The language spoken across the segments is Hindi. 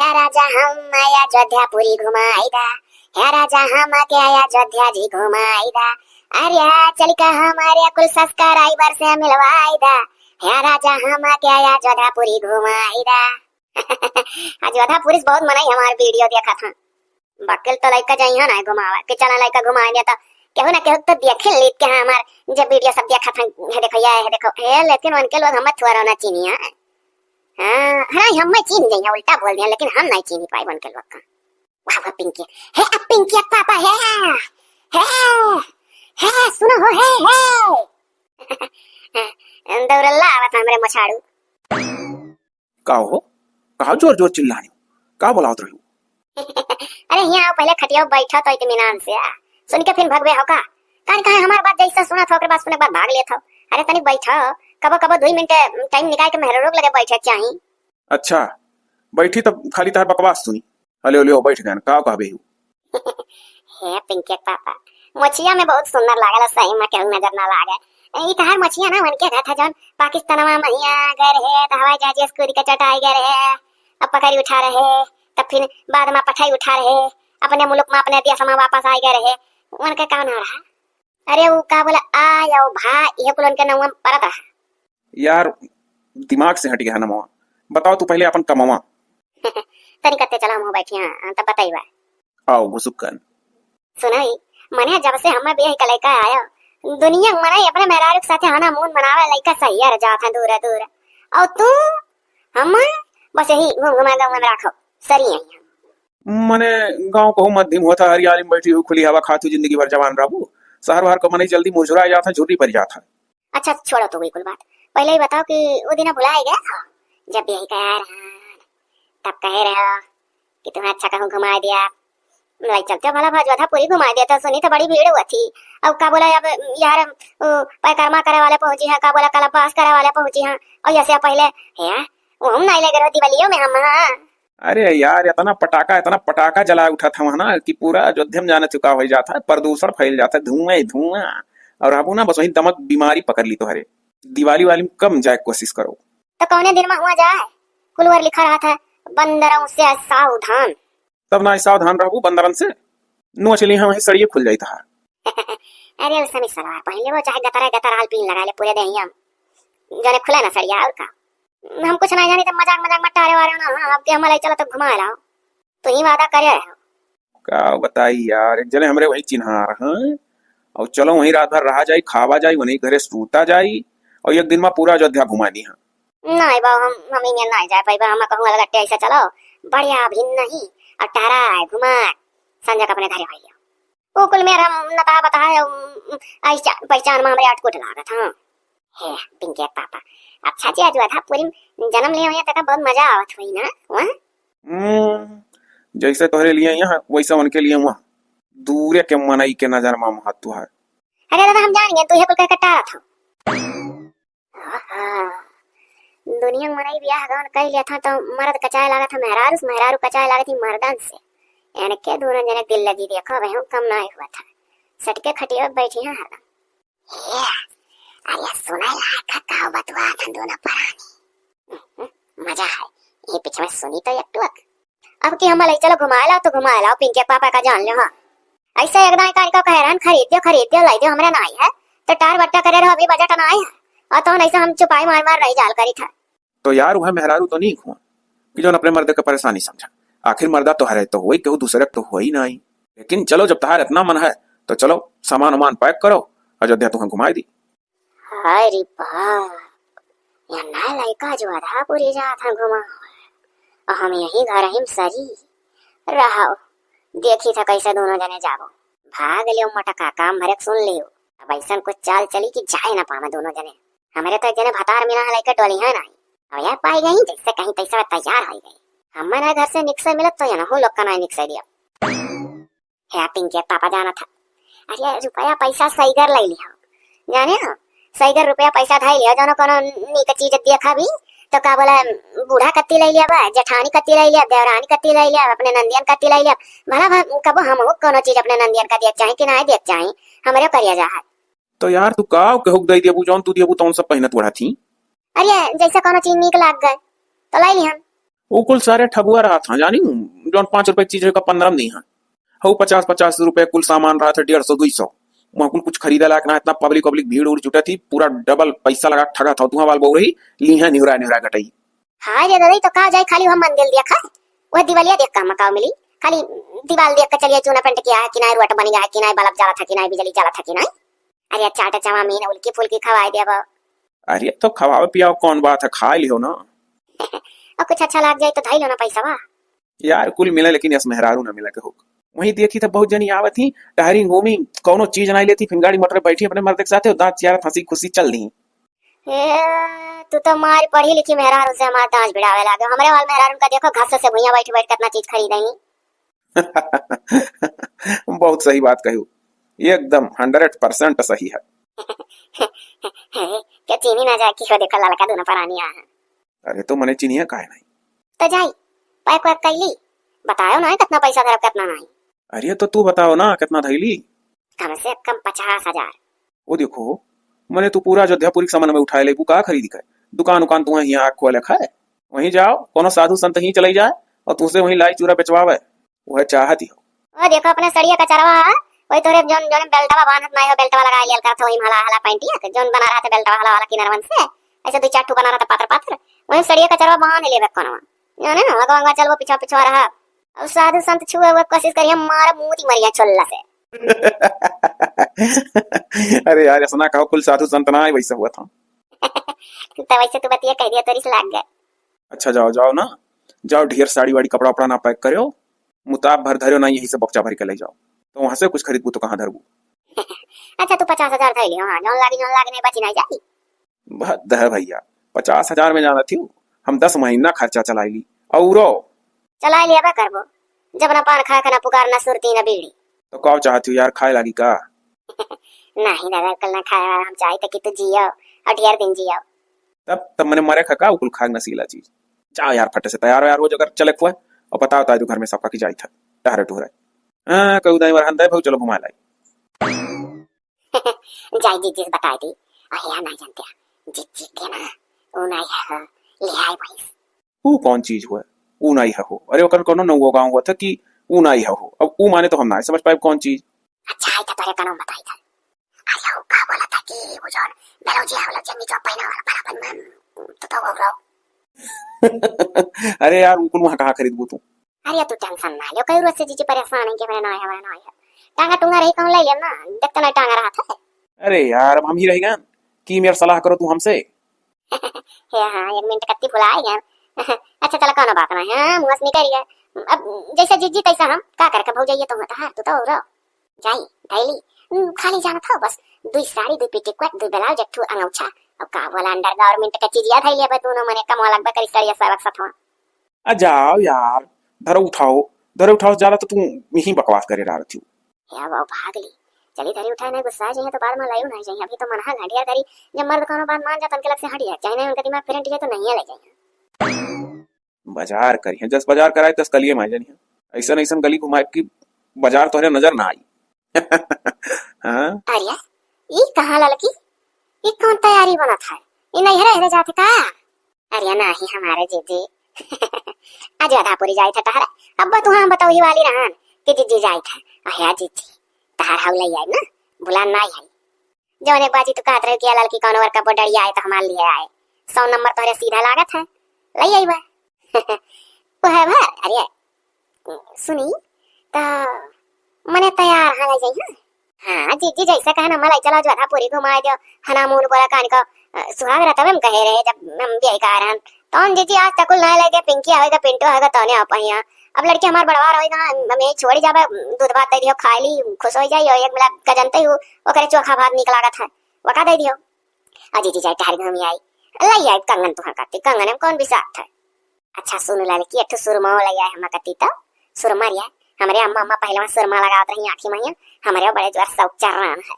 है राजा हम आया अयोध्यापुरी घुमाईदा, है राजा हम आके आया अयोध्या जी घुमाईदा। अरे चल का हमारे कुल सब्सक्राइबर से मिलवाईदा, है राजा हम आके आया अयोध्यापुरी घुमाईदा। अयोध्यापुरी बहुत मनाई हमारे वीडियो देखा था। बकल तो लड़का जाइए ना घुमावा के चला लड़का घुमा दिया तो केहू ना केहू तो देखे लेत के हमार जब वीडियो सब देखा था। हे देखो या हे देखो हे, लेकिन उनके लोग हम थोड़ा ना चिनिया। हाँ हम मैं चीन जाइए उल्टा बोल दिया, लेकिन हम नहीं चीनी पाए उनके लोग का। वाह वाह पिंकी है, अब पिंकी पापा है सुनो हो है दौड़ल्ला आवत हमरे मछाड़ू। का हो कहा जोर जोर चिल्लानी का बोलावत रही? अरे यहाँ पहले खटिया बैठा तो इत्मीनान से सुन के फिर भगवे हो का कान कहे हमार बात जैसा सुना था ओकर बाद सुने बाद भाग लेत हो। अरे तनिक बैठो, कबो कबो 2 मिनट टाइम निकाल के मेहरा रोक लगे बैठे चाहिए। अच्छा बैठी तब खाली तार बकवास सुनी। हले हले बैठ गए का कहबे? हे पिंकी पापा मछिया में बहुत सुंदर लागल, सही में केहू नजर ना लागे। ई तहार मछिया ना मन के था जौन पाकिस्तानवा महिया गए रहे तो हवाई जहाज स्कूटी के चटाई गए रहे, अब पकड़ी उठा रहे तब फिर बाद में पठाई उठा रहे, अपने मुल्क में अपने देश में वापस आ गए रहे। उनका कौन हो रहा? अरे वो का बोला आ यो भा ये कुल उनके नाम परत रहा। यार दिमाग से हट गया ना मवा, बताओ तू पहले अपन कमावा। तनी कते चला मुंह बैठी हां तब बताइबा। आओ घुसुकन सुनाई मने जब से हमें बेह का लड़का आया दुनिया मने अपने मेहरारू के साथे हना मून मनावे लड़का सही है जात है दूर दूर, और तू हम बस यही घूम घुमा गांव में रखो सरी है। मने गांव को मध्यम होता हरियाली में बैठी हुई खुली हवा खाती जिंदगी भर जवान रहू। शहर बाहर को मने जल्दी मुरझुरा जाता झुर्री पड़ जाता। अच्छा छोड़ो तो बिल्कुल बात, पहले ही बताओ कि वो दिन भुला गया था जब यही कहा तब कह रहे हो कि तुम्हें अच्छा कहूँ घुमा दिया नहीं चलते भला भाजवा था पूरी घुमा दिया था। सुनी तो बड़ी भीड़ हुआ थी। अब का बोला अब यार परिक्रमा करे वाले पहुंची है, का बोला कल पास करे वाले पहुंची है, और जैसे पहले है वो हम नहीं लगे दिवालियों में हम। अरे यार इतना पटाखा जला उठा था वहां ना कि पूरा अयोध्या में जाने चुका हो जाता है, प्रदूषण फैल जाता है, धुआं धुआं। और अब ना बस वही दमक बीमारी पकड़ ली तो हरे दिवाली वाली में कम जाए कोशिश करो। तो कौने दिन में हुआ जाए कुलवर लिखा रहा था बंदरों से सावधान। तब ना सावधान रहू बंदरन से नो चली हम वही सड़िए खुल जाई था। अरे उस समय सलवार पहले वो चाहे गतर हाल पीन लगा ले पूरे देही हम जाने खुला ना सड़िया। और का हम कुछ नहीं जानी तो मजाक में टारे वाले ना अब के हमारे चलो तो घुमा लाओ तो ही वादा करे हो का बताई यार। एक जने हमरे वही चिन्हा हैं और चलो वहीं रात भर रहा जाई खावा जाई वहीं घरे सूता जाई और एक दिन में पूरा अयोध्या घुमा दी। नहीं बाबू हम ही नहीं जा पाई। हम कहूँ लगटे ऐसा चलो बढ़िया भी नहीं और टारा घुमा संजय अपने घरे आई वो कुल मेरा नता बताया पहचान में हमारे अटकुट लागत। हाँ हे पिंकी पापा अच्छा जी आज था पूरी जन्म लिए हुए तक बहुत मजा आवत हुई ना वहाँ। जैसे तोहरे लिए यहाँ वैसा उनके लिए वहाँ दूरे के मनाई के नजर में महत्व है। अरे दादा हम जानेंगे तू ये कुल कह कटा था दुनिया में मनाई ब्याह गवन कह लिया था तो मर्द कचाए लगा था मेहरारू कचाए लगा थी मर्दन से यानी के दोनों जने दिल लगी देखो वही कम ना हुआ था सटके खटिया बैठी है हरदम। अरे सुना लाखा का बतवा था दोनों परानी मजा है ये पीछे में सुनी तो एक टुक अब कि हम ले चलो घुमा लाओ पिंके पापा का जान लो। हाँ ऐसे एकदम का कहरान खरीद दियो लाई दियो हमरे ना आई है तो टार बट्टा करे रहो अभी बजट ना आया और तो ऐसा हम चुपाई मार रही जाल करी था। तो यार वह मेहरारू तो नहीं हुआ कि जो अपने मर्द का परेशानी समझा। आखिर मर्दा तो हरे तो हुई केहू दूसरे तो हो ही नहीं। लेकिन चलो जब तहार इतना मन है तो चलो सामान वामान पैक करो अयोध्या तुम्हें घुमाई दी। अरे बाप या ना लड़का जो आधा पूरी जात है घुमा और हम यही घर हिम सरी रहो देखी था कैसे दोनों जने जाबो भाग लियो मटका काम भरे सुन लियो। अब ऐसा कुछ चाल चली कि जाए ना पावे दोनों जने। हमारे तो जने भतार मिला लड़का डोली है नहीं और यार पाई गई जैसे कहीं तैसा तैयार हो गई। हमारे घर से निक्से मिलत तो या ना हो लोग का ना निक्से दिया है पिंके पापा जाना था। अरे रुपया पैसा सही कर ले लिया जाने ना सही कर रुपया पैसा था लिया जानो कोनो नीक चीज देखा भी तो का बोला बूढ़ा कत्ती ले लिया बा जेठानी कत्ती ले लिया देवरानी कत्ती ले लिया अपने नंदियन कत्ती ले लिया भला कबो हम हो कोनो चीज अपने नंदियन का देख चाहे कि ना देख चाहे हमरे करिया जा है। तो यार तू का कहू दे दिया जौन तू दिया तौन सब पहनत बढ़ा थी। अरे जैसे कोनो चीज नीक लाग गए तो ले लिहन वो कुल सारे ठगुआ रहा था जानी, जौन 5 रुपए चीज का 15 नहीं है। हऊ 50-50 रुपए कुल सामान रहा था, 150-200। वहां कुल कुछ खरीदा लायक ना, इतना पब्लिक पब्लिक भीड़ उड़ जुटा थी, पूरा डबल पैसा लगा ठगा था। तुहा वाल बोल रही ली है निहुरा निहुरा गटई। हाँ ये दादा तो कहा जाए, खाली हम मंदिर देखा वह दिवालिया देख का मकाऊ मिली, खाली दीवाल देख कर चलिए चूना पेंट किया है कि नहीं, रुआट बन गया है कि नहीं, बल्ब जला था कि नहीं, बिजली जला था कि नहीं। अरे चाट चाउमीन उल्की फुल्की खवाई दे अब। अरे तो खवाओ पियाओ कौन बात है, खा लियो ना। और कुछ अच्छा लग जाए तो धाई लो ना पैसा वा। यार कुल मिला लेकिन यस मेहरारू ना मिला के हो। वहीं देखी था बहुत जनी आवत थी, टहरी घूमी, कौनो चीज नहीं लेती, फिर गाड़ी मोटर बैठी अपने मर्द के साथ, दांत चियारत हंसी खुशी चल दी। तू तो मार पढ़ी लिखी मेहरारू से हमारा दांत भिड़ावे लागे। हमरे वाल मेहरारू का देखो घास से भुइयां बैठ बैठ कितना चीज खरीदेनी। बहुत सही बात कही, एकदम 100% सही है। क्या चीनी ना जाए कि देखो लड़का दोनों परानी आ। अरे तो मने चिन्हिया काहे नहीं। तो जाई पैक वैक कैली, बताओ ना कितना पैसा धरब कितना नहीं। अरे तो तू बताओ ना कितना धैली। कम से कम 50,000। वो देखो मैंने तू पूरा अयोध्यापुरी सामान में उठाए ले, का खरीदी का दुकान उकान तू यहाँ खोले खाए, वहीं जाओ कोनो साधु संत ही चले जाए और तुझसे वहीं लाई चूरा बेचवावे, वह चाहती हो। ओ देखो अपने सड़िया का चरवा वही तोरे जोन जोन बेल्टवा बांधत नहीं हो, बेल्टवा लगा लिया का तो वही हला हला पैंटिया के जोन बना रहा था बेल्टवा हला हला किनरवन से ऐसे दो चार ठू बना रहा था पात्र पात्र, वही सड़िया का चरवा बांध लेबे कोनवा जाने ना लगवा चल वो पीछा पीछा रहा। अब साधु संत छुए हुए कोशिश करिए मार मुंह मरिया चोल्ला से। अरे यार ऐसा ना कहो, कुल साधु संत ना वैसा हुआ था। तो वैसे तू बतिया कह दिया तोरी से लाग गए। अच्छा जाओ जाओ ना, जाओ ढेर साड़ी वाड़ी कपड़ा उपड़ा ना पैक करो, मुताब भर धरो ना, यही से बक्चा भर के ले जाओ, तो वहां से कुछ खरीदबू तो कहाँ धरबू। अच्छा तू 50,000 धर लियो, हाँ जोन लागी नहीं बची नहीं जाती। बहुत है भैया, 50,000 में जाना थी, हम 10 महीना खर्चा चलाई ली और चला लिया करबो, जब ना पान खा खाना पुकार ना सुरती ना बीड़ी। तो कौ चाहती हो यार, खाए लागी का। नहीं दादा कल ना खाया, हम चाहते कि तू जियो और ढेर दिन जियो। तब मैंने मरे खका उकुल खाग नसीला चीज। जा यार फटे से तैयार हो यार, वो जगह चले खुआ और पता होता है तो घर में सबका की जाई था टहरे टुहरे। हां कहू दाई वर हंदे भाऊ चलो घुमा लाई। जाई जी जिस बताई थी अहिया नहीं जानते जी के ना ओ नहीं है ले आई भाई। वो कौन चीज हुआ, वो नहीं है हो। अरे ओकर कोनो नौगो गांव हुआ था कि वो नहीं है हो, अब वो माने तो हम ना समझ पाए कौन चीज। अच्छा है तो तोरे का नाम बताई था। अरे वो का बोला था कि वो जोन बेलोजी वाला जन्नी जो पहना वाला बराबर में तो वो रो। अरे यार उकुल वहां कहाँ खरीदबू तू। अरे तू टेंशन ना ले, कई रोज से जीजी परेशान है कि मेरा ना है टांगा टूंगा रही कहूं ले ले ना, देखते ना टांगा रहा था। अरे यार अब हम ही रहेगा कि मेरा सलाह करो तू हमसे। हां 1 मिनट कत्ती भुलाए गया। अच्छा चल कोनो बात नहीं, हां मुंह से निकल गया। अब जैसे जीजी तैसा हम का करके भौ जाइए तो हां तू तो रो जाई थैली खाली जाना था बस, 2 साड़ी 2 पेटीकोट 2 ब्लाउज 1 अंगूछा अब का बोला अंडर गवर्नमेंट का चीज याद है ले तू न मने कम लगबे करी सरिया सबक सथवा। आ जाओ यार धरो उठाओ ज्यादा तो तू यही बकवास करे रहा थी। या वो भागली चली धरी उठाए नहीं गुस्सा चाहिए तो बाद में लायू नहीं चाहिए, अभी तो मनहा घटिया धरी जब मर्द कोनो बात मान जाता उनके लग से हट जाए चाहे नहीं उनका दिमाग फिरंट है तो नहीं ले जाए। बाजार करी जस बाजार कराए तस कलिए मां जानी ऐसा ऐसा गली घुमाए कि बाजार तोहरे नजर ना आई। हां अरे ये कहां लड़की ये कौन तैयारी बना था, ये नहीं रह जाते का। अरे नहीं हमारे जीजी आज आधापुरी जाई था तहरा, अब तू हां बताओ ही वाली रहन कि जीजी जाई था। अहे जीजी तहार हाउ लई आई ना बुला ना आई जौन एक बाजी तू कहत रहे कि लड़की कौन वर का बोडड़ी आए तो हमार लिए आए 100 नंबर तोरे सीधा लागत है लई आई बा। वो है भर अरे सुनी तो मने तैयार हां लई जाई। हां जीजी जैसा कहना मलाई चला जो आधापुरी घुमाए दो हनामून बोला कान का सुहाग रहता हम कहे रहे जब हम भी कारण तो जीजी आज तक ना लगे पिंकी आएगा पिंटू आएगा तो ने आपहिया अब लड़की हमार बड़वा रहेगा हमें छोड़ जाबे दूध भात दे दियो खाई ली खुश हो जाई और एक मिला गजनते हो ओकरे चोखा भात निक लागत है वका दे दियो। अजी जी जाई टहर घूमी आई लई आई कंगन तुहा करती कंगन में कौन विसाख है। अच्छा सुन लड़की एक सुरमा लई आई हम करती तो सुरमा रिया हमारे अम्मा अम्मा पहले सुरमा लगावत रही आंखी में हमारे बड़े जोर शौक चल रहा है।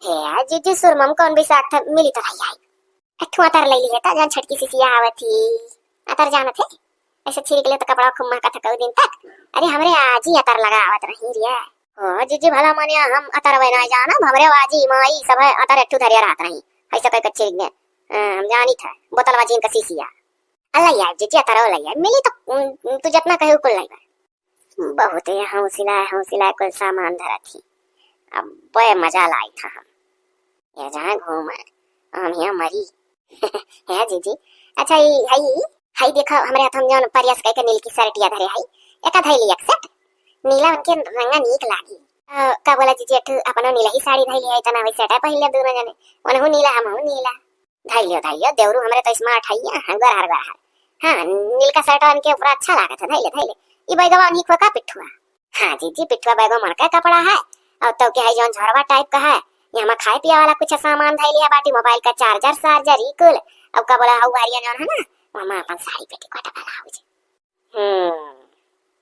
हे जी जी सुरमा में कौन विसाख था मिली तो लई आई अठवा तर ले ली है ता जान छटकी सी आवती अतर जानत है ऐसे छिड़क ले तो कपड़ा खुम्मा का था दिन तक। अरे हमरे आज ही अतर लगा आवत रही रिया ओ जीजी भला माने हम अतर वे ना जाना हमरे आजी माई सब अतर एठू धरिया रहत रही ऐसा कह के छिड़क दे हम जानी था बोतल वाजी का सीसिया अल्लाह यार जीजी तरह यार मिली तो तू जितना कहे कुल नहीं बहुत हौसला कुल सामान धरा थी। अब बड़े मजा लाई था हम ये जहाँ घूमा हम यहाँ मरी है जीजी। अच्छा हाई देखो हमारे हाथ हम जौन परियास कह के नील की शर्टिया धरे हाई एका धैली एक सेट नीला उनके रंगा नीक लागी का बोला जीजी अठ अपन नीला ही साड़ी धैली है तना वैसे सेटा पहले दोनों जने वनहु नीला हमहु नीला धैलियो देवरू हमरे तो स्मार्ट है हंगर हर हाँ नील का शर्ट उनके ऊपर अच्छा लगा था धैले ई बैगवा उन्हीं को का पिठुआ। हाँ जीजी पिठुआ बैगवा मरका कपड़ा है और तो क्या है जौन झरवा टाइप का है यहाँ में खाए पिया वाला कुछ सामान धैली है बाटी मोबाइल का चार्जर ई कुल अब का बोला हऊ हरिया जौन है ना मामा अपन साड़ी पेटी कोटा वाला हो जे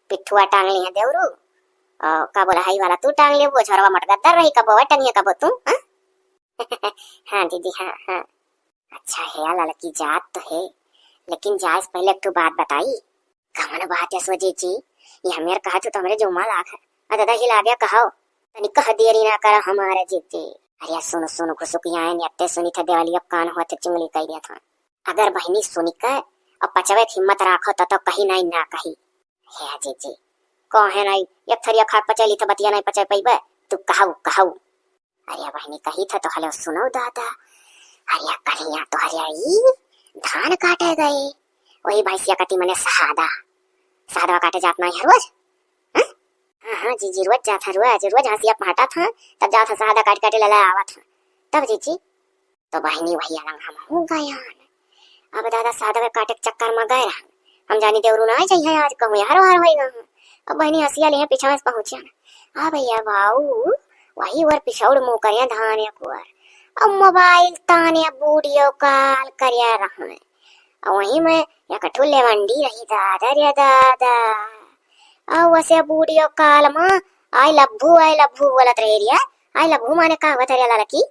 पिठुआ टांग ली है देवरू का बोला हाई वाला तू टांग ले वो झरवा मटगद्दर रही कबो टंगिए कबो तू हाँ दीदी हाँ अच्छा है लड़की जात तो है लेकिन जायज पहले एक बात बताई कमन बात है सोजी जी ये हमें कहा तो हमरे जुम्मा लाख है दादा हिला गया कहो तनी कह देरी ना कर हमारे जीजी। अरे सुनो घुसुकिया है नियते सुनी था देवाली अब कान हुआ थे चुंगली कह दिया था अगर बहनी सुनी का अब पचवे हिम्मत राखो तो कहीं नहीं ना कही है जीजी कहे नहीं एक थरिया खाक पचैली था बतिया नहीं पचे पैबे तू कहू अरे बहनी कही था तो हलो सुनो दादा अरे करिया तो हरिया धान काटे गए वही भैंसिया कटी मने सहादा काटे जात नहीं है रोज हाँ जीजी रोज जात है रोज हंसिया पाटा था तब जात सहादा काटे लला आवा था तब जीजी तो बहनी वही अलग हम हो गया अब दादा सहादा काटे चक्कर में गए हम जानी देवरू ना चाहिए आज कहूँ यार होएगा अब बहनी हंसिया ले पीछा से पहुंचे ना भैया बाऊ वही वर पिछौड़ मुँह करिया धान या कुआर अब मोबाइल ताने बूढ़ियो काल करिया रहने और वही में या कठुल्ले वंडी रही दादा रे दादा और वैसे बूढ़ियो काल में आई लभू बोलत रही रिया आई लभू माने का हुआ तेरे लड़की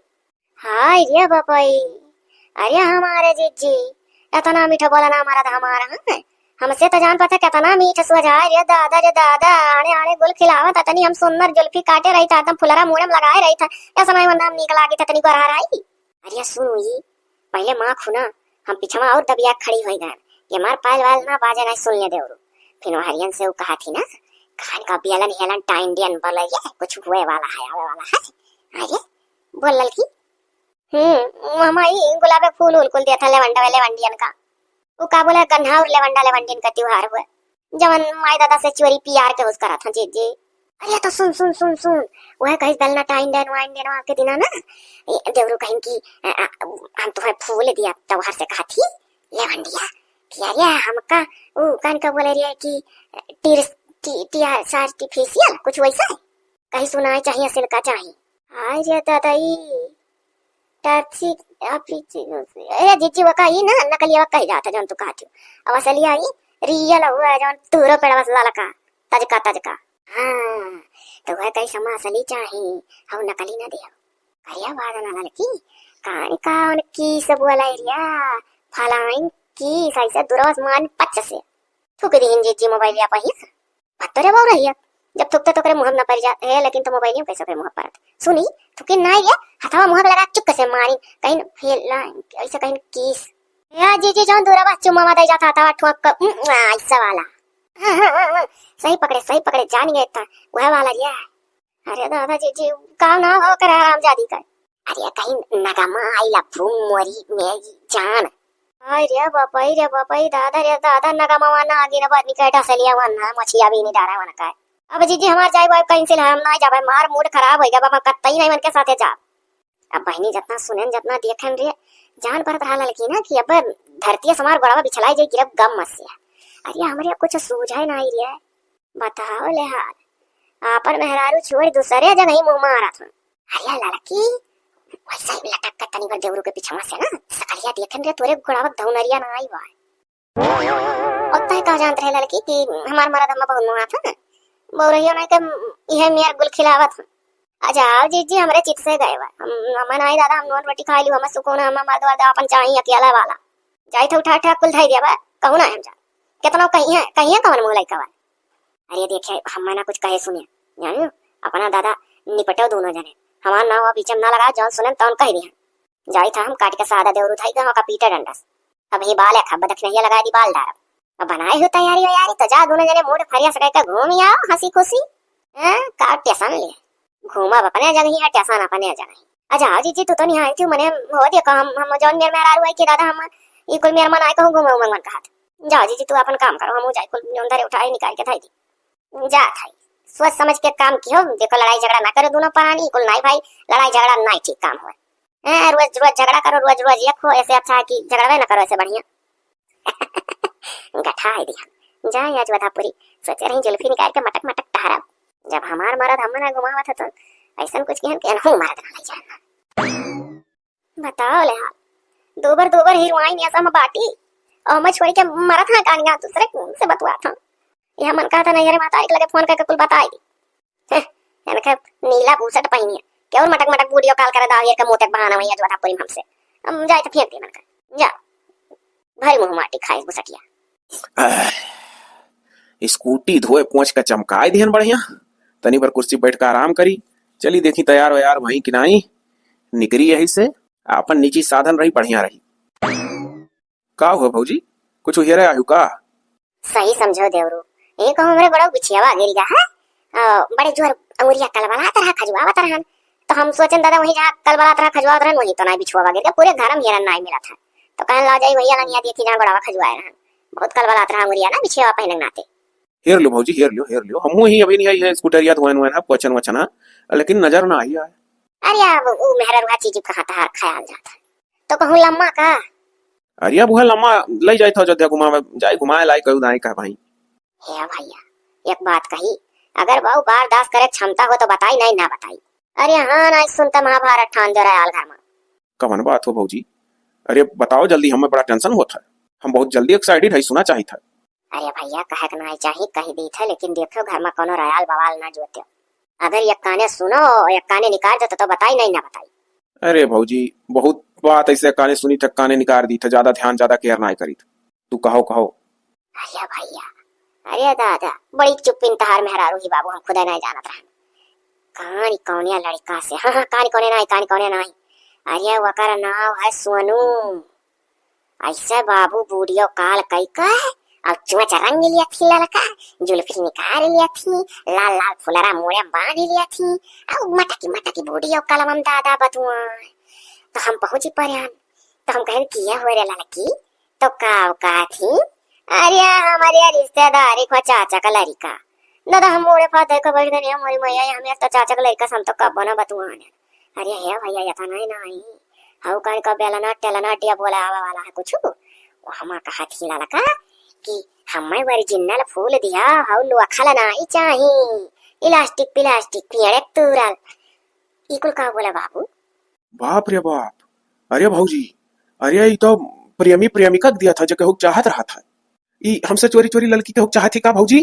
हाय रे बापाई अरे हमारे जीजी इतना मीठा बोला ना हमारा है हमसे तो जान पाता कितना मीठा सुझाए रे दादा आने गुल खिलावा था तनी हम सुंदर जुल्फी काटे रही था एकदम फुलरा मुंह में लगाए रही था ऐसा नहीं वंदा निकल आगे तनी को रहा रही। अरे सुनो ये पहले माँ खुना हम पीछे और दबिया खड़ी हो गए ये मार पायल वाल ना बाजे नहीं सुन ले देवरू फिर वो हरियन से वो कहा थी ना खान का बियालन हेलन टाइंडियन बोला ये कुछ हुए वाला है आवे वाला है अरे बोल ललकी हमारी गुलाब फूल कुल दिया था लेवंडियन का वो का बोला गन्हा और लेवंडियन का त्योहार हुआ जवन माई दादा से चोरी पियार के उसका था जी अरे तो सुन वह कहीं दलना टाइम देन आपके दिना ना देवरू कहीं की हम तुम्हें फूल दिया त्योहार से कहा थी लेवंडिया कि अरे हमका वो कान का बोले रही है कि टीआर आर्टिफिशियल कुछ वैसा है कहीं सुना चाहिए सिल्का चाहिए अरे दादा अरे जीजी वो कही ना नकली कही जाता जौन तू कहती अब असली आई रियल हुआ जौन तूरो पेड़ बस ललका तजका हाँ तो वह कहीं समा असली चाहे हम नकली ना दे करिया वादा ना लड़की कान की सब वाला एरिया फलाइन की सही से दुरवस मान 50 से थूक दी जीजी मोबाइल या पहिस पत्तरे बहु रही है जब थुकते तो करे मुंह न पड़ जाते है लेकिन तो मोबाइल में कैसे मुंह पर सुनी थुके ना ये हथवा मुंह लगा चुप से मारी कहीं फेल ऐसा कहीं किस या जी जौन दूरा बस चुम्मा दे जाता था ठोक ऐसा वाला सही पकड़े जान गए था वह वाला रिया अरे दादा जी का ना हो कर आराम जादी कर अरे कहीं नगमा आई लभू मोरी मेरी जान रे बापाई दादा नगमा वाना आगे ना बात निकल डसलिया वाना मछिया भी नहीं डारा वाना का अब जीजी हमार जाए वाइब कहीं से हम ना जाबे मार मूड खराब हो गया बाबा कतई नहीं मन के साथे जा अब बहनी जितना सुनेन जितना देखन रे जान पर रहा लड़की ना कि अब धरती समार गोड़वा बिछलाई जाई गिरब गम मसिया अरे हमरे कुछ सूझाई नहीं रे बताओ ले हाल आपन मेहरारू छोड़ दूसरे जगह ही मुंह मारा था अरे लड़की वैसा ही लटक के तनी पर देवरू के पीछे से ना सकलिया देखन रे तोरे गोड़वा धौनरिया ना आई बा और तय का जानत रहे लड़की कि हमार मरद हम बहुत मुआ था बोल रही हो ना कि यह मेरा गुल खिलावत अच्छा जीजी हमरे चित से गए हम नहीं दादा हम नोन रोटी खा ली हम सुकून हम मर्द वर्द अपन चाहिए अकेला वाला जाई थे उठा कुल धाई दिया कहू ना हम जा कितना कहीं है कवन मुंह लइका अरे देखे हम ना कुछ कहे सुने जानियो अपना दादा निपटो दोनों जने हमार ना वो बीच में ना लगा जौन सुने तौन कह दिया जाई था हम काट के सादा देवरू थाई का पीटा डंडस अब ही बाल है खब दखनैया लगा दी बाल डार अब बनाए हो तैयारी हो यारी तो जा दोनों जने मूड फरिया सके का घूम ही आओ हंसी खुशी का टेंशन ले घूमा अपने जगह ही है टेंशन अपने जगह ही अच्छा जी तू तो नहीं आई थी मने हो दे का हम जौन मेरे में आरू आई के दादा हम ई कुल मेरे मन आए कहूं घूमे उमंग मन कहा जा जी तू अपन काम करो हम जाई कुल अंदर उठाए निकाल के थाई दी जा थाई सोच समझ के काम कियो देखो लड़ाई झगड़ा ना करे दोनों प्राणी कुल नहीं भाई लड़ाई झगड़ा नहीं ठीक काम है रोज रोज झगड़ा करो रोज रोज एक हो ऐसे अच्छा है कि झगड़ा ना करो ऐसे बढ़िया गठा है दिया जा आज वधापुरी सोचे रही जुल्फी निकाल के मटक मटक टहरा जब हमार मरद हम ना घुमावा था तो ऐसा कुछ कहन हूं मरद ना ले जाना बताओ ले हाल दोबर हीरोइन ऐसा में बाटी और मैं छोड़ के मरा था कहानियां दूसरे से बतवा था यह मन कहा था नहीं अरे माता एक लगे फोन करके कुल बताएगी मैंने कहा नीला बूसट पहनी है क्या और मटक मटक वीडियो कॉल करे दाव ये का मोटक बहाना वही जो था पूरी हमसे हम जाए तो फेंक दे मन का जा भाई मुंह माटी खाए बुसटिया स्कूटी धोए पोंछ का चमकाए ध्यान बढ़िया तनी पर कुर्सी बैठ कर आराम करी चली देखी तैयार हो यार वहीं कि नहीं निकरी यही से अपन निजी साधन रही बढ़िया रही का हुआ भौजी कुछ हेरे आयु का सही समझो देवरू ये कहो हमरे बड़ा बिछियावा गिर गया है बड़े जोर अंगुरिया कलबला तरह खजवावा तरह तो हम सोचन दादा वही जहां कलबला तरह खजवावा तरह वही तो ना बिछुआ गिर गया पूरे घर में हेरन नहीं मिला था तो कहन ला जाई भैया लनिया देखी जहां बड़ा खजवाए रहन बहुत कलबला तरह अंगुरिया ना बिछियावा पहने नाते हेर लो भौजी हेर लियो हमहू ही अभी नहीं आई है स्कूटरिया धोन है क्वेश्चन वचन लेकिन नजर ना आई है अरे अब वो मेहरा रुआ चीज कहा था ख्याल जाता तो कहूं लम्मा का अरिया बुहा लम्मा लई जाई था अयोध्या जाई घुमाए लाई कहू दाई का भाई हे भैया एक बात कही अगर बहु बर्दाश्त करे क्षमता हो तो बताई नहीं ना बताई अरे हाँ ना सुनता महाभारत ठान दे रहा है घर में कवन बात हो भौजी अरे बताओ जल्दी हमें बड़ा टेंशन होता है हम बहुत जल्दी एक्साइटेड है सुना चाहिए था अरे भैया कहे के नहीं चाहिए कही दी था लेकिन देखो घर में कोनो रयाल बवाल ना जोते अगर एक काने सुनो एक काने निकाल देते तो बताई नहीं ना बताई अरे भौजी बहुत बात ऐसे काने सुनी था काने निकाल दी था ज्यादा ध्यान ज्यादा केयर ना करी तू कहो अरे भैया अरे दादा बड़ी चुप इंतहार मेहरारू ही बाबू हम खुद नहीं जानत रहे कहानी कौनिया लड़का से हाँ कहानी कौने नहीं अरे वकर नाम है सोनू ऐसे बाबू बूढ़ियो काल कई का अब चुआ रंग लिया थी लड़का जुल्फी निकाल लिया थी लाल लाल फुलरा मोड़े बांध लिया थी अब मटकी बूढ़ियो कलम हम दादा बतुआ तो हम पहुंची परियान तो हम कहें किया हुए रे लड़की तो का थी अरे हमारे रिश्तेदारी को चाचा का लड़का दादा हम मोड़े फादर को बैठ गए हमारी मैया हमें तो चाचा का लड़का हम तो कब बना बतुआन अरे हे भैया ये था नहीं हाउ कान का बेलना टेलना डिया बोला आवा वाला है कुछ वो हमा कहा थी लड़का कि हमें ओरिजिनल फूल दिया हाउ लोखला नहीं चाहिए इलास्टिक प्लास्टिक पियड़े तुरल इकुल का बोला बाबू बाप रे बाप अरे भौजी अरे ये तो प्रेमिका दिया था जो केहू चाहत रहा था ई हमसे चोरी लड़की केहू चाहत थी का भौजी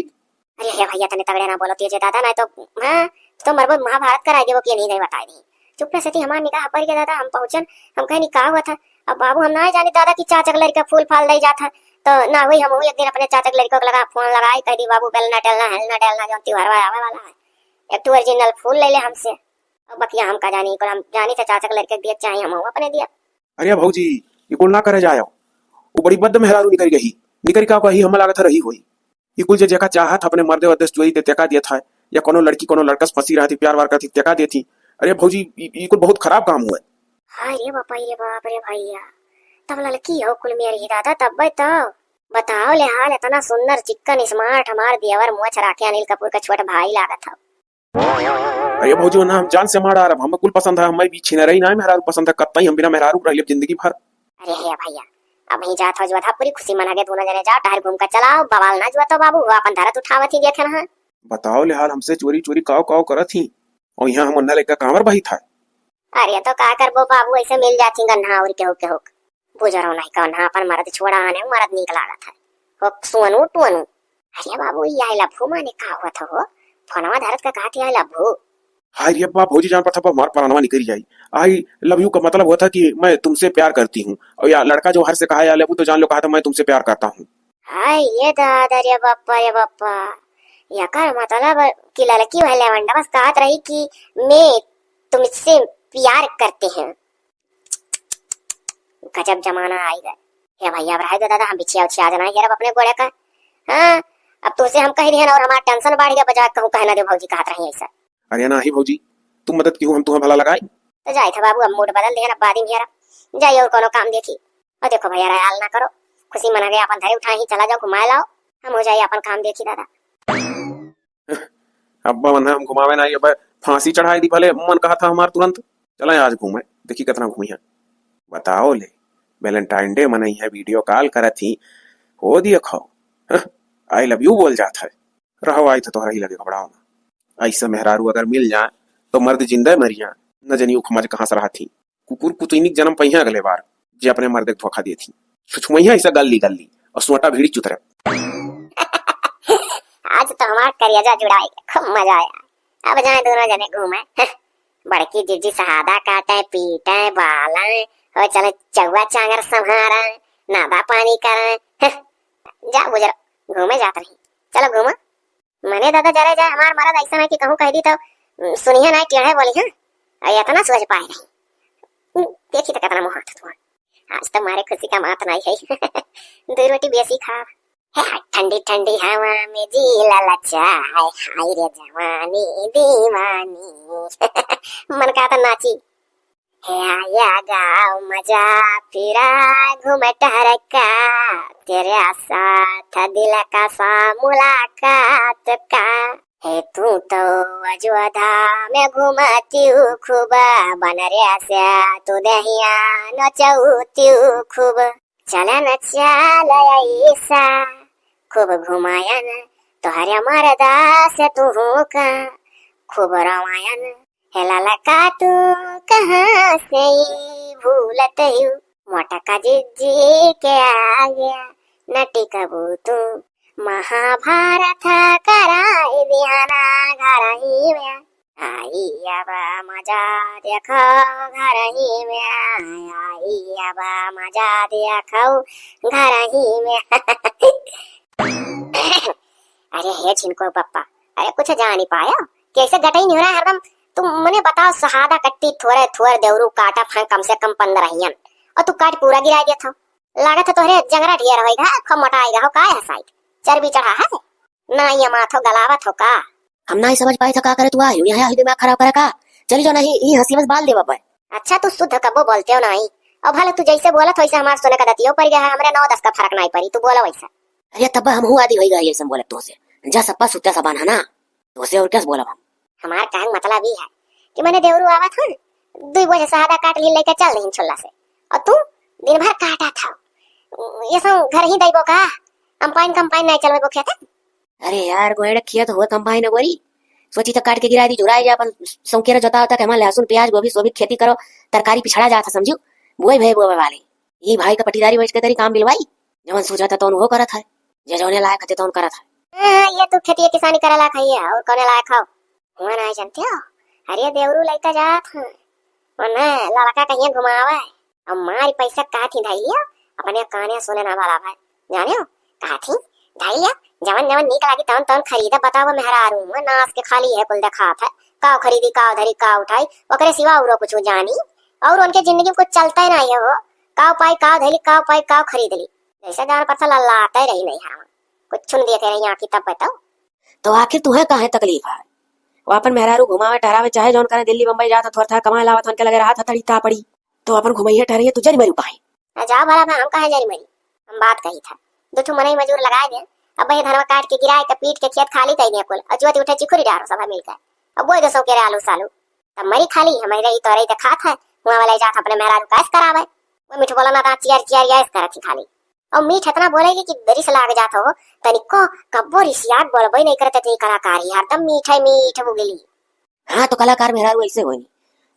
अरे हे भैया तने तगड़े ना बोलो तेजे दादा ना तो हां तो मरबो महाभारत कराई देबो कि नहीं बताई दी चुप से थी हमार निकाह पर के दादा हम पहुंचन हम कहीं निकाह हुआ था अब बाबू हम ना जाने दादा की चाचा का लड़का फूल फाल दे जाता तो ना हुई हम एक दिन अपने चाचा के लड़के को लगा फोन लगाई कह दी बाबू बेलना टेलना जो त्योहार आवे वाला है एक तो ओरिजिनल फूल ले ले हमसे अब बकिया हम का जानी पर हम जानी था चाचा के लड़के दिया चाहिए हम अपने दिया अरे भौजी ये कुल ना करे जायो वो बड़ी बद मेहरारू निकल का कही हम लागत रही होई ये कुल जेका चाहत अपने मर्दे वदस जोई ते तेका दिया था या कोनो लड़की कोनो लड़कस फंसी रही थी प्यार वार करती तेका देती अरे भौजी ये कुल बहुत खराब काम हुआ अरे बाप रे भैया तब लड़की हो कुल मेरी दादा तब तो बताओ ले हाल इतना सुंदर चिकन स्मार्ट हमार देवर मोछ राखे अनिल कपूर का छोटा भाई लागत था अरे भौजी ना हम जान से मारा हम कुल पसंद है हमें भी छिन रही ना मेहरारू पसंद है कत्ता हम बिना मेहरारू रह जिंदगी भर अरे हे भैया अब ही जात हो जो था पूरी खुशी मना के दोनों जने जा टहर घूम कर चलाओ बवाल ना जो तो बाबू अपन धरत उठावत ही देखे ना बताओ ले हाल हमसे चोरी काव करत ही और यहाँ हम अन्ना लेकर कांवर भाई था अरे तो का करबो बाबू ऐसे मिल जाती गन्हा और के हो बुझरो नहीं कन्हा अपन मरद छोड़ा आने मरद निक लागत है हो सुनु टुनु अरे बाबू ये आई लभू माने का हुआ था हो फोनवा धरत का कहती आई लभू हाय रे बाप भौजी जान पता मार परानवा निकल जाई आई लव यू का मतलब हुआ था कि मैं तुमसे प्यार करती हूँ और या लड़का जो हर से कहा या लव तो जान लो कहा था मैं तुमसे प्यार करता हूँ हाय ये दादा रे बाप्पा या कर मतलब कि लड़की वाले वंडा बस कहत रही कि मैं तुमसे प्यार करते हैं गजब जमाना आई गए हे भैया अब रह दे दादा, हम बिछिया उछिया जाना यार अब अपने गोड़े का। हाँ अब तुझसे हम कह दिए ना और हमारा टेंशन बढ़ गया, बजा कहूँ कहना दे भौजी कहत रही ऐसा। अरे नहीं भौजी, तुम मदद क्यों, हम तुम्हें भला लगाए। तो जाए था बाबू, अब मूड बदल दिया ना बादी में जाइए और कोनो काम देखी। और देखो भैया रयाल ना करो, खुशी मना गया अपन धरे उठा ही चला जाओ, घुमा लाओ, हम हो जाइए अपन काम देखी दादा। अब्बा मन हम घुमावे नहीं, अब फांसी चढ़ाई दी भले मन कहा था हमार तुरंत चला आज घूमे, देखी कितना घूमी है। बताओ ले वैलेंटाइन डे मनई है, वीडियो कॉल करत थी, हो दिए खाओ आई लव यू बोल जाता है। रहो आई तो तोहरा ही लगे घबराओ ना, ऐसा मेहरारू अगर मिल जाए तो मर्द जिंदा मर जाए, न जनी उखमज कहाँ से रहा थी। कुकुर कुतुइनिक जन्म पहिया अगले बार जे अपने मर्द के धोखा दी थी, छुछुमैया ऐसा गल्ली गल्ली और सोटा भीड़ी चुतरे। आज तो हमारा करियाजा जुड़ाई, खूब मजा आया। अब जाए दोनों जने घूमे, बड़की जीजी शहादा काटे पीटे बालें और चले चौवा चांगर संहारा नादा पानी करे। जा गुजर घूमे जात रही, चलो घूमा। मने दादा जरे जाए हमार मरद ऐसा है कि कहूँ कह दी तो सुनिए ना टेढ़े बोली। हाँ इतना सोच पाए नहीं, देखी तो कितना मुहात तुम्हारा। आज तो मारे खुशी का मात नहीं है। दो रोटी बेसी खा, ठंडी ठंडी हवा में जी ललचा, हाय रे जवानी दीवानी। मन का तो नाची है, आया गाँव मजा फिरा घूमे टहरका, तेरे साथ दिल का सा मुलाकात का है। तू तो अयोध्या में घूमती हूँ खूब, बन रे से तू दहिया नचौती हूँ खूब। चला न चल ऐसा खूब घुमाया न तोहरे मरदा से तू का, खूब रमायन है लाला का तू कहाँ से भूलत हूँ। मोटा का जिज्जी के आ गया नटी कबू तू, महाभारत कराई दियाना घर ही में आई। अब मजा देखो घर ही में आई, अब मजा देखो घर ही में। अरे हे छिनको पप्पा, अरे कुछ जान नहीं पाया, कैसे गटाई नहीं हो रहा है हरदम। तुम मने बताओ, शहादा कट्टी थोड़े थोड़े देवरू काटा फन कम से कम 15 हियन और तू काट पूरा गिरा दिया था। लागत है तोहरे जंगरा ढेर होएगा, खम मोटाएगा हो का है साइड चर्बी चढ़ा है ना, ये माथो गलावत हो का। हम नहीं समझ पाए था का करे तू आई यहाँ दिमाग खराब करे का। चली जाओ नहीं ये हंसी बस बाल दे बाबा। अच्छा तू शुद्ध कबो बोलते हो नहीं, और भले तू जैसे बोला वैसे हमारे सोने का दतियो पड़ गया है, हमरे 9-10 का फर्क नहीं पड़ी, तू बोला वैसा। अरे तब हम हुआ आदि होएगा ये सब बोले तो से जा सप्पा सुत्ता सा बांधा ना तो से और क्या बोला हम। हमार कहने मतलब ही है कि मैंने देवरू आवा था 2 बजे शहादा काट ली लेके चल रही छोला से, और तू दिन भर काटा था। ये सब घर ही दैबो का, कंपाइन नहीं चलबो खेत। अरे यार गोएड़ किया तो हुआ कंपाइन न गोरी, सोची तो काट के गिरा दी जुराई जा अपन सौकेरा जोता होता कि हमारा लहसुन प्याज गोभी सोभी खेती करो, तरकारी पिछड़ा जाता समझू। बुए भे बुए वाले ये भाई का पटीदारी बेच के तेरी काम बिलवाई, जवन सोचा था तो वो करत है, जे जौने लायक थे तो करत है। ये तू खेती किसानी करे लायक है और कोने लायक हो हुआ नहीं जानते हो। अरे देवरू लइका जात है वने लड़का कहीं घुमावे और मारी पैसा काथी धाई लिया अपने काने सुने ना वाला भाई, जाने हो काथी धाई लिया जवन जवन नीक लागी तवन तवन खरीदा। बताओ मेहरारू में नास के खाली है कुल देखात है, काव खरीदी काव धरी काव उठाई, ओकरे सिवा औरो कुछ जानी और उनके जिंदगी में कुछ चलता ही नहीं है। वो काव पाई काव धरी काव पाई काव खरीद ली, जैसे जान पर लल्लाता ही रही नहीं है, कुछ छुन दिया कह रही आंखी। तब बताओ तो आखिर तुम्हें काहे तकलीफ है। वो अपन मेहरारू घुमावे ठहरावे चाहे जौन करे, दिल्ली बम्बई जाता थोड़ा था कमाए लावत उनके लगे रहा था तड़ी ता पड़ी तो अपन घुमाइए ठहरिए तू जरी मरी पाए। जा भला भाई हम कहे जरी मरी, हम बात कही था 2 मने मजूर लगाए दे, अब ये धनवा काट के गिराए के पीट के खेत खाली तई दे कुल अजवती उठे चिखुरी डारो सब मिलकर अब वो 200 के आलू सालू तब मरी खाली हमारे ही तोरे देखा था हुआ वाला जात अपने मेहरारू कास करावे। वो मिठ बोला ना ता चियर चियर यास करती खाली, और मीठ इतना बोलेगी कि दरिस लाग जात हो तनिको कब्बो रिसियात बोलबई नहीं करते ती कलाकारी हरदम मीठे मीठ बुगली। हाँ तो कलाकार मेहरारू ऐसे होई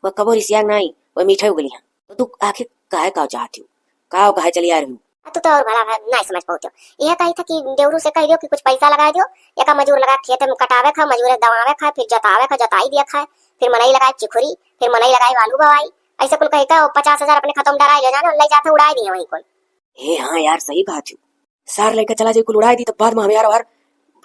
वो कबो रिसिया नहीं वो मीठे उगली है तो तू आखिर काहे का चाहती हो काव काहे चली आ रही तू तो और भला नहीं समझ पाओ। यह कही था कि देवरू से कह दियो कि कुछ पैसा लगा दियो, या का मजूर लगा खेत में कटावे खा मजूर दवावे खा फिर जतावे खा जताई दिया खा फिर मनई लगाए चिखुरी फिर मनई लगाई आलू बवाई ऐसे कुल कही का 50,000 अपने खत्म डराई ले जाना ले जाते उड़ाई दिए वही कुल। ए हाँ यार सही कहा तू, सार लेकर चला जाए कुल उड़ाई दी तो बाद में हम यार और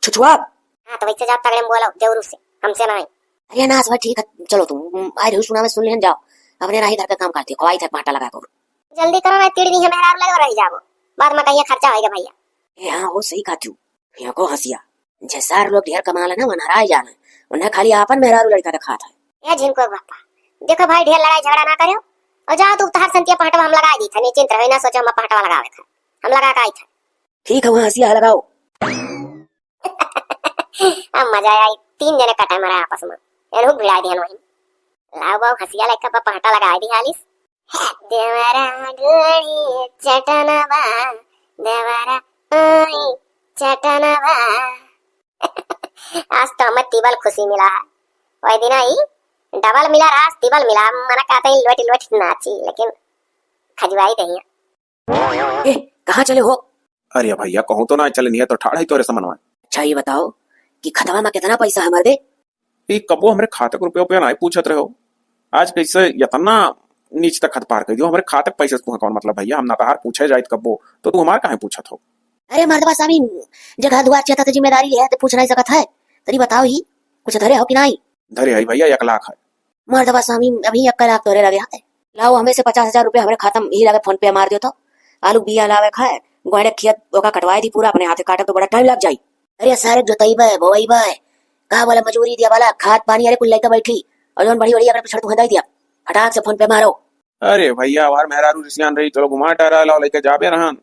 छुछुआ। हाँ तो वैसे जात तगड़े में बोलो देवरू से हमसे नहीं। अरे ना सब ठीक है चलो तुम आई रही सुना में सुन लेन जाओ अपने राही धर का काम करती हवाई तक पाटा लगा कर जल्दी करो ना तिड़ दी है मेहरारू लगा रही जाओ। बाद में कहिए खर्चा होएगा भैया। ए हाँ वो सही खाती हूँ। फेंको हंसिया जे सार लोग ढेर कमा लेना वन हराए जाना उन्हें खाली आपन मेहरारू लड़का का खाता है। ये झिनको बापा देखो भाई ढेर लड़ाई झगड़ा ना करो और जाओ तू तहर संतिया पहटवा हम लगा दी था निश्चिंत रहो ना सोचो हम पहटवा लगावे था हम लगा का आई था। ठीक है वहाँ हंसिया लगाओ। अब मजा आया 3 जने कटे मरा आपस में एनु भिड़ा दिहन वही लाओ बाऊ हंसिया लड़का पर पहटा लगा दी हालिस देवरा गोड़ी चटनवा देवरा ओई चटनवा। आज तो हमें तिबल खुशी मिला है वही दिन आई डबल मिला रास तिबल मिला मना कहते ही लोटी लोटी नाची लेकिन खजवाई नहीं। ए कहाँ चले हो? अरे भैया कहूँ तो ना चलनी है तो ठाड़ ही तोरे समनवा। अच्छा ये बताओ कि खतवा में कितना पैसा है मर्दे? ये कबो हमरे खाते को रुपया ना पूछत रहो आज कैसे यतना नीच तक खत पार कर दियो हमरे खाते पैसे तू कौन मतलब भैया हम ना तार पूछे जाइत कबो तो तू हमार काहे पूछत हो? अरे मर्दबा स्वामी जगह दुआर चाहता तो जिम्मेदारी है तो पूछ नहीं सकत है तरी बताओ ही कुछ धरे हो कि नहीं? धरे है भैया 1 लाख है। मर्दबा स्वामी अभी 1 लाख तोरे लगे है लाओ हमें से 50,000 रुपया हमारे खाता में ही लगे फोन पे मार दियो तो आलू बिया लावे खाए गोड़े खेत ओका कटवाई दी पूरा अपने हाथे काटे तो बड़ा टाइम लग जाई। अरे सारे जोतई बे बोई बे का वाला मजूरी दिया वाला खाद पानी अरे कुल लेके बैठी और जोन बड़ी बड़ी अगर पिछड़ तू हदाई दिया फटाक से फोन पे मारो। अरे भैया वार मेहरारू रिसियान रही चलो घुमा टहरा ला लेके जाबे रहन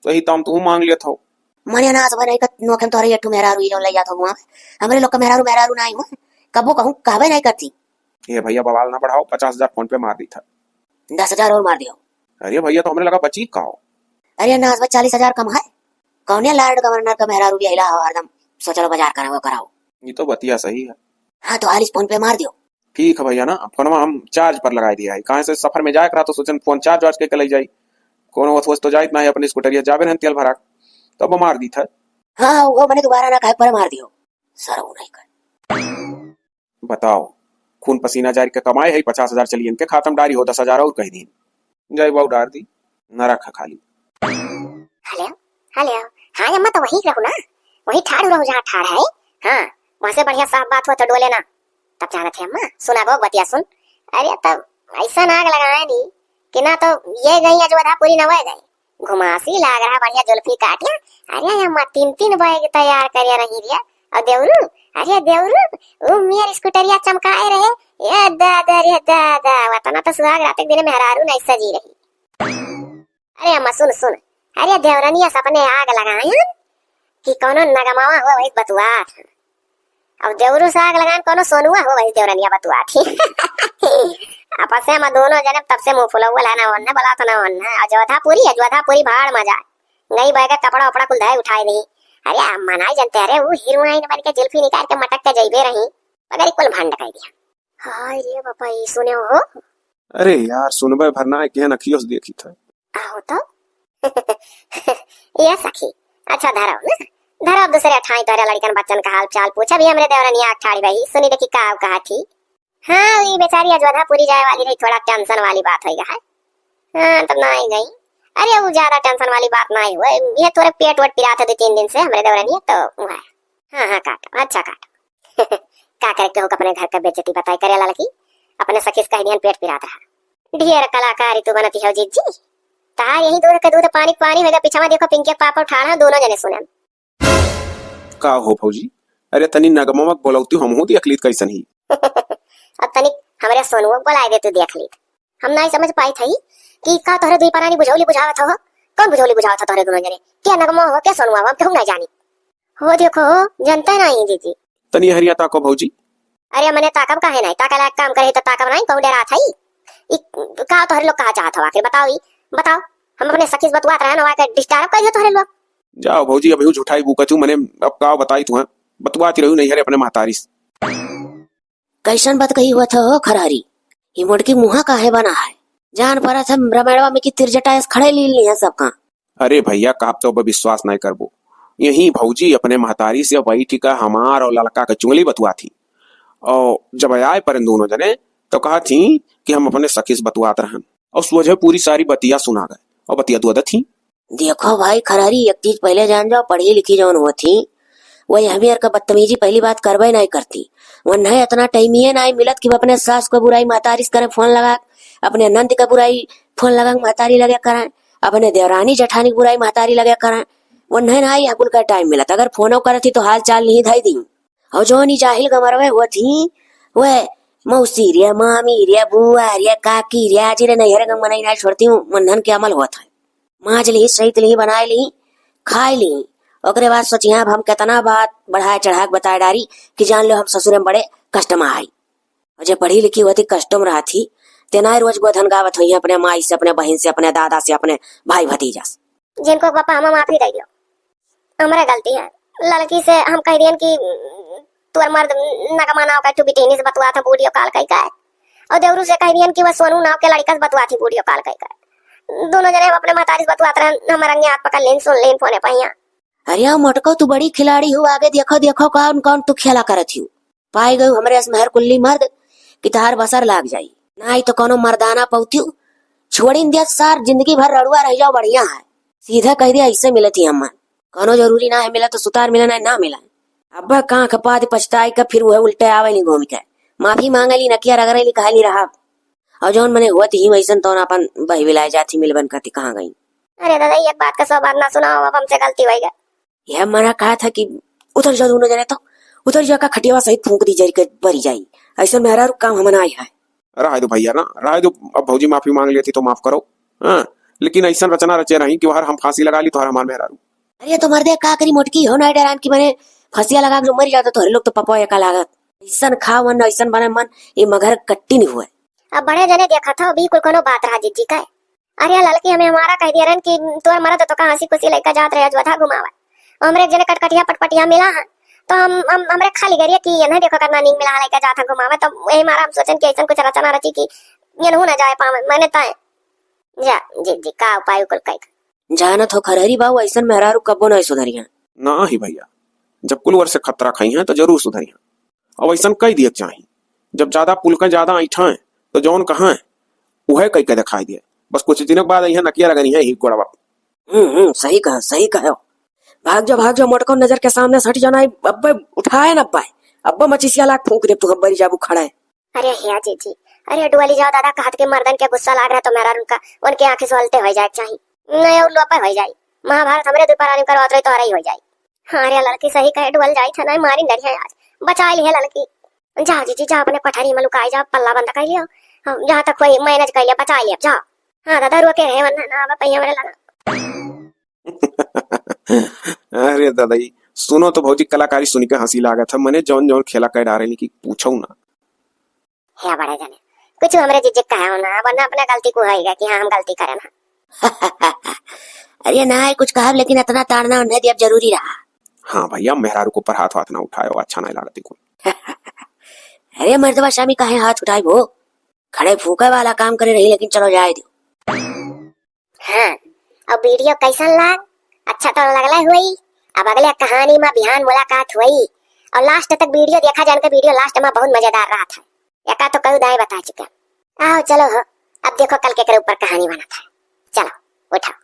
तो ही तम तू मांग लियत हो मने ना सब नहीं कत नोखम तोरे एठू मेहरारू ही जो ले जात हो हमरे लोग का मेहरारू नहीं हूं कबो कहूं कहबे नहीं करती। ये भैया बवाल ना बढ़ाओ 50,000 फोन पे मार दी था 10,000 और मार दियो। अरे भैया तो हमने लगा बची का हो। अरे ना 40,000 कम है कौने लार्ड गवर्नर का मेहरारू भी हिला हो हरदम सोचलो बाजार कराओ कराओ। ये तो बतिया सही है। हाँ तो हालिस फोन पे मार दियो। ठीक है भैया ना फोनमा हम चार्ज पर लगा दिया है कहाँ से सफर में जाए करा तो सोचन फोन चार्ज वार्ज के ले जाई कोनो वस तो जाइत ना है अपने स्कूटरिया जाबे रहन तेल भरा तब तो मार दी था। हाँ वो मैंने दोबारा ना कहे पर मार दियो सरो नहीं कर। बताओ खून पसीना जारी के कमाए है 50,000 चलिए इनके खातम डारी हो 10,000 और कह दी जय बाबू डार दी न रखा खाली। हेलो हेलो हाँ अम्मा तो वही रहू ना वही ठाड़ रहू जहाँ ठाड़ है। हाँ वहाँ से बढ़िया साफ बात हुआ तो डोले ना तब जाना थे अम्मा सुना बहु बतिया सुन। अरे तब ऐसा नाग लगाए दी कि ना तो ये गई अजवधा पूरी न वह गई घुमासी लाग रहा बढ़िया जुल्फी काटिया। अरे अम्मा 3 बैग तैयार करिया नहीं दिया और देवरू अरे देवरू वो मेरी स्कूटरिया चमकाए रहे ये दादा रे दादा वतना तो सुहाग रात दिन मेहरारू नहीं सजी रही। अरे अम्मा सुन सुन अरे देवरनिया सपने आग लगाए कि कोनो नगमावा हो वही बतुआ था अब देवरू से आग लगान कोनो सोनुआ हो वही देवरनिया बतुआ थी। आपस में दोनों जने तब से मुंह फुलौल है ना वन्ना बोला तो ना वन्ना अजवधा पूरी भाड़ मजा गई बैग कपड़ा उपड़ा कुल धाय उठाई नहीं। अरे मनाई जनते अरे वो हीरोइन बन के जुल्फी निकाल के मटक के जइबे रही मगर कुल भंड कह दिया। हाय रे बापा ये सुने हो? अरे यार सुनबे भरना है केहन अखियों से देखी था आओ तो ये सखी अच्छा धरो ना धरो अब दूसरे ठाई तोरे लड़कन बच्चन का हाल चाल पूछा भी हमरे देवरनिया ठाड़ी रही सुनी देखी का कहा थी। हाँ ये बेचारी अजवधा पूरी जाए वाली रही थोड़ा टेंशन वाली बात होगा है। हाँ तब ना आई गई। अरे वो ज्यादा टेंशन वाली बात ना हुआ ये थोड़े पेट वट पिरा था 2-3 दिन से हमरे देवरनिया तो हुआ है। हाँ हाँ काटो अच्छा काटो का करके हो अपने घर का बेइज्जती बताई करे लड़की अपने सखी से कह दिया पेट पिरा रहा ढेर कलाकारी तू बनती हो जीत जी तार यही दूध के दूध पानी पानी होगा पीछा में देखो पिंके पापा उठाना दोनों जने सुने का हो फौजी। अरे तनी नगममक बोलौती हम हूं देख लीत कैसन ही अब तनिक हमरे सोनुआ बोलाए दे तू देख लीत हम नहीं समझ पाई थी कि का तोहरे दुई परानी बुझौली बुझावत हो कौन बुझौली बुझावत तोहरे दोनों जने क्या नगमा हो क्या सोनुआ हम कहूं नहीं जानी हो देखो जनता नहीं दीदी तनी हरिया ताको भौजी। अरे मने ताकब काहे नहीं ताका लायक काम करे तो ताकब नहीं कहूं डरा था का तोहरे लोग कहा चाहत हो आखिर बताओ बताओ हम अपने सखी बतवात रहे ना के डिस्टर्ब कर दियो तोहरे लोग। जाओ भौजी अभी झूठाई बुकतू मने अब का बताई तू बतवाती रहू नहीं हरे अपने महतारी कैसन बात कही हुआ था हो खरारी ये मुड़की मुहा काहे बना है जान पड़ा था रमेड़वा में की तिरजटा खड़े ली है सबका। अरे भैया का तो विश्वास नहीं करबो यही भौजी अपने महतारी से वही टीका हमार और लड़का का चुंगली बतुआ थी और जब आए पर दोनों जने तो कहा थी कि हम अपने सखी से बतुआत रहन और उस वजह पूरी सारी बतिया सुना गए और बतिया दुआदा थी। देखो भाई खरारी एक चीज पहले जान जाओ पढ़ी लिखी जौन हुआ थी वही हमें का बदतमीजी पहली बात करवे नहीं करती वह इतना टाइम ही नहीं मिलत कि अपने सास को बुराई महतारी करे फोन लगा अपने नंद का बुराई फोन लगा महतारी लगे कराए अपने देवरानी जेठानी बुराई महतारी लगे करें वो नहीं ना आई कुल का टाइम मिला अगर फोनो करे थी तो हाल चाल नहीं धाई दी और जो नहीं जाहिल गमरवे हुआ थी वह मौसी रे मामी रे बुआ रे काकी रे आजी रे नहीं रे मनाई ना छोड़ती हूँ मंधन के अमल हुआ था माज ली सहित ली बनाए ली खाई ली ओकरे बाद सोची अब हम कितना बात बढ़ाए चढ़ा के बताए डारी कि जान लो हम ससुर में बड़े कष्ट में आई और जो पढ़ी लिखी हुई थी कष्ट में रहा थी तेना रोज गोधन गावत हुई अपने माई से अपने बहन से अपने दादा से अपने भाई भतीजा से जिनको पापा हम माफी दे दियो हमारा गलती है लड़की से हम कह दियन कि तुअर मर्द नगमा नाव का टुबिटीनी से बतवा था बूढ़ियो काल कई का और देवरू से कह दियन कि वह सोनू नाव के लड़का से बतवा थी बूढ़ियो काल कई का दोनों जने अपने मातारी से बतवात रहे हमारा हाथ पकड़ लेन सुन लेन फोने पहिया। अरे मोटको तू बड़ी खिलाड़ी हो आगे देखो देखो कौन कौन तू खेला करत हूँ पाई गई हमरे मेहर कुल्ली मर्द कि तार बसर लाग जाई नहीं तो कोनो मर्दाना पौती छोड़ी दिया सार जिंदगी भर रड़ुआ रह जाओ बढ़िया है सीधा कह दिया ऐसे मिले थी हम कोनो जरूरी ना है मिला तो सुतार मिला ना मिला अब कहाँ खपा पछताई का फिर वह उल्टे आवे नहीं घूम के माफी मांगली नकिया रगड़ेली कहली रहा और जौन मने हुआ ही वैसन तो अपन बही विलाय जाती मिलबन करती कहाँ गई। अरे दादा एक बात का सौ बार ना सुनाओ अब हमसे गलती हो गई। यह मना कहा था कि उधर जा दोनों जने तो उधर जाकर खटियावा सहित फूंक दी जाई के बरी जाई ऐसा मेरा काम हम आई है। रहा दो भैया ना रहा दो अब भौजी माफी मांग ली थी तो माफ करो हाँ लेकिन ऐसा रचना रचे रही कि हम फांसी लगा ली तो हमारे मेहरारू। अरे तो मर्दे का करी मोटकी हो ना डरान की मैंने फंसिया लगा के मर जाता तो हर लोग तो पपो का लागत ऐसा खा मन ऐसा बने मन ये मगर कट्टी नहीं हुआ। अब बड़े जने देखा था बिल्कुल कोनो बात रहा जीजी का अरे लड़की हमें हमारा कह दिया रन कि तोर मरद तो का हंसी खुशी लेकर जात रहे जो था घुमावा हमरे जने कटकटिया पटपटिया मिला है तो हम हमरे खाली गरिए कि ये नहीं देखो करना नहीं मिला लेकर जात घुमावा तो यही मारा हम सोचन कि ऐसा कुछ रचना रची कि ये न जाए पावे मैंने ताए जा जी का उपाय कुल कई जानत हो खरहरी बाबू ऐसा मेहरारू कबो नहीं सुधरिया ना ही भैया जब कुल वर्ष से खतरा खाई है तो जरूर सुधरिया अब ऐसा कई दिया चाहिए जब ज्यादा पुल का ज्यादा ऐठा है तो जौन कहाँ है वह कई के दिखाई दिए बस कुछ दिनों के बाद यहाँ नकिया लगनी है ही गोड़वा। सही कहो भाग जा मोटको नजर के सामने सट जाना अब्बे उठाए न पाए अब्बा मचिसिया लाख फूंक दे तू हब्बरी जाबू खड़ा है। अरे हिया जी अरे डुअली जाओ दादा कहत के मर्दन के गुस्सा लाग रहा तो मेरा उनका उनके आंखें से हलते हो जाए चाहिए नहीं और लोपा हो जाए महाभारत हमरे दुपहर करवात रहे तो हरई हो जाए। हाँ अरे लड़की सही कहे डुअल जाए था ना मारी डरिया आज बचा ली है लड़की जा जी जा अपने पठारी में लुकाई जा पल्ला बंद कर लियो जहाँ तक कोई मैनेज कर लिया बचा लिया जा। हाँ दादा रोके रहे वरना ना पहिया मेरे लगा। अरे दादा सुनो तो भौजी कलाकारी सुनी के हंसी लागा था मैंने जौन जौन खेला कह डाले की पूछो ना है बड़े जने कुछ हमरे जिज्जिक कहा ना वरना अपने गलती को होएगा कि हाँ हम गलती करें ना। अरे ना कुछ कहा लेकिन इतना ताड़ना उन्हें दिया जरूरी रहा। हाँ भैया मेहरारू को पर हाथ ना उठाए अच्छा नहीं लगती कोई। अरे मर्दबा शामी काहे हाथ उठाए वो खड़े फूके वाला काम करे रही लेकिन चलो जाए दो। हाँ अब वीडियो कैसन लाग अच्छा तो लगला हुई अब अगले कहानी में बिहान मुलाकात हुई और लास्ट तक वीडियो देखा जान के वीडियो लास्ट में बहुत मजेदार रहा था एका तो कई दाएं बता चुके आओ चलो हो अब देखो कल के ऊपर कहानी बना था चलो उठाओ।